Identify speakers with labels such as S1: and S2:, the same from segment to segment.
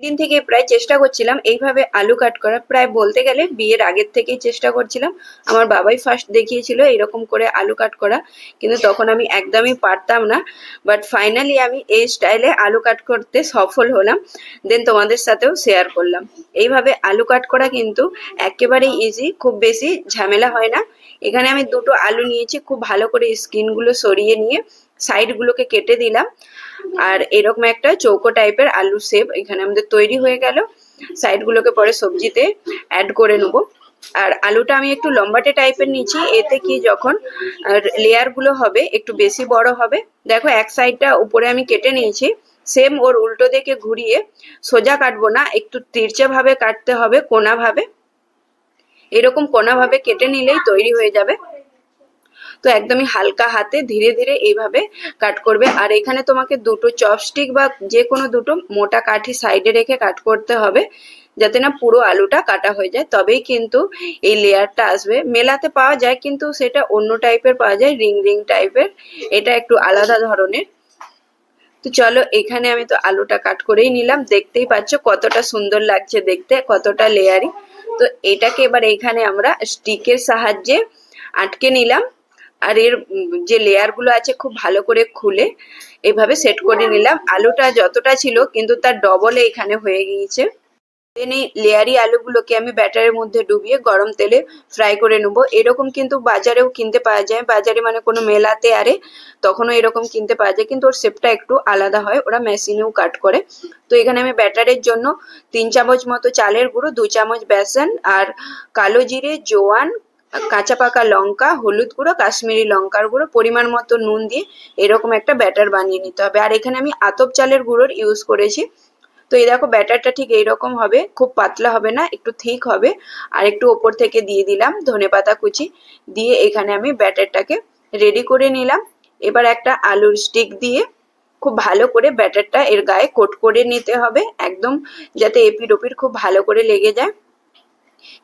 S1: দিন থেকে প্রায় চেষ্টা করছিলাম এইভাবে আলু কাট করা, প্রায় বলতে গেলে বিয়ের আগের থেকেই চেষ্টা করছিলাম। আমার বাবাই ফার্স্ট দেখিয়েছিল এরকম করে আলু কাট করা, কিন্তু তখন আমি একদমই পারতাম না। বাট ফাইনালি আমি এই স্টাইলে আলু কাট করতে সফল হলাম, দেন তোমাদের সাথেও শেয়ার করলাম। এইভাবে আলু কাট করা কিন্তু একেবারেই ইজি, খুব বেশি ঝামেলা হয় না। এখানে আমি দুটো আলু নিয়েছি, খুব ভালো করে স্কিনগুলো সরিয়ে নিয়ে সাইডগুলোকে কেটে দিলাম। আর এরকম একটা চৌকো টাইপের আলু শেপ এখানে আমাদের তৈরি হয়ে গেল। সাইডগুলোকে পরে সবজিতে অ্যাড করে নেবো। আর আলুটা আমি একটু লম্বাটে টাইপের নিয়েছি, এতে কি যখন লেয়ার গুলো হবে একটু বেশি বড় হবে। দেখো এক সাইডটা উপরে আমি কেটে নিয়েছি, সেম ওর উল্টো দিকে ঘুরিয়ে, সোজা কাটবো না, একটু তিরচে ভাবে কাটতে হবে, কোনা ভাবে। এরকম কোনা ভাবে কেটে নিলেই তৈরি হয়ে যাবে। তো একদমই হালকা হাতে ধীরে ধীরে এইভাবে কাট করবে। আর এখানে তোমাকে দুটো চপস্টিক বা যে কোনো দুটো মোটা কাঠি সাইডে রেখে কাট করতে হবে, যাতে না পুরো আলুটা কাটা হয়ে যায়, তবেই কিন্তু এই লেয়ারটা আসবে। মেলাতে পাওয়া যায় কিন্তু সেটা অন্য টাইপের পাওয়া যায়, রিং রিং টাইপের, এটা একটু আলাদা ধরনের। তো চলো, এখানে আমি তো আলুটা কাট করেই নিলাম, দেখতেই পাচ্ছ কতটা সুন্দর লাগছে দেখতে, কতটা লেয়ারি। তো এটাকে এবার এখানে আমরা স্টিকের সাহায্যে আটকে নিলাম। আর এর যে লেয়ার গুলো আছে খুব ভালো করে খুলে এভাবে সেট করে নিলাম। আলুটা যতটা ছিল কিন্তু তার ডবলে এখানে হয়ে গিয়েছে। দেন এই লেয়ারি আলুগুলোকে আমি ব্যাটারের মধ্যে ডুবিয়ে গরম তেলে ফ্রাই করে নেবো। এরকম কিন্তু বাজারেও কিনতে পাওয়া যায়, বাজারে মানে কোনো মেলাতে আরে তখনও এরকম কিনতে পাওয়া যায়, কিন্তু ওর শেপটা একটু আলাদা হয়, ওরা মেশিনেও কাট করে। তো এখানে আমি ব্যাটারের জন্য 3 চামচ মতো চালের গুঁড়ো, 2 চামচ বেসন আর কালো জিরে, জোয়ান, কাঁচা পাকা লঙ্কা, হলুদ গুঁড়ো, কাশ্মীরি লঙ্কার গুঁড়ো, পরিমাণ মতো নুন দিয়ে এরকম একটা ব্যাটার বানিয়ে নিতে হবে। আর এখানে আমি আতপ চালের গুঁড়োর ইউজ করেছি। তো এই দেখো ব্যাটারটা ঠিক এইরকম হবে, খুব পাতলা হবে না, একটু থিক হবে। আর একটু ওপর থেকে দিয়ে দিলাম ধনেপাতা কুচি, দিয়ে এখানে আমি ব্যাটারটাকে রেডি করে নিলাম। এবার একটা আলুর স্টিক দিয়ে খুব ভালো করে ব্যাটারটা এর গায়ে কোট করে নিতে হবে, একদম যাতে এপিঠ ওপিঠ খুব ভালো করে লেগে যায়।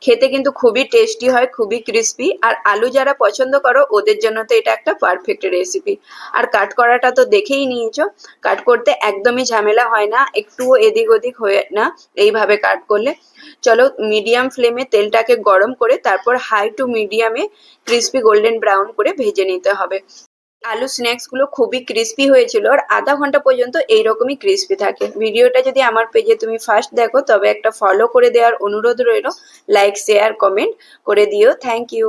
S1: খেতে কিন্তু খুবই টেস্টি হয়, খুবই ক্রিস্পি। আর আলু যারা পছন্দ করো ওদের জন্য তো এটা একটা পারফেক্ট রেসিপি। আর কাট করাটা তো দেখেই নিয়েছো, কাট করতে একদমই ঝামেলা হয় না, একটুও এদিক ওদিক হয়ে না এইভাবে কাট করলে। চলো, মিডিয়াম ফ্লেমে তেলটাকে গরম করে তারপর হাই টু মিডিয়ামে ক্রিস্পি গোল্ডেন ব্রাউন করে ভেজে নিতে হবে। আলু স্ন্যাক্স গুলো খুবই ক্রিস্পি হয়েছিল, আর আধা ঘন্টা পর্যন্ত এইরকমই ক্রিস্পি থাকে। ভিডিওটা যদি আমার পেজে তুমি ফার্স্ট দেখো তবে একটা ফলো করে দেওয়ার অনুরোধ রইল, লাইক শেয়ার কমেন্ট করে দিও। Thank you.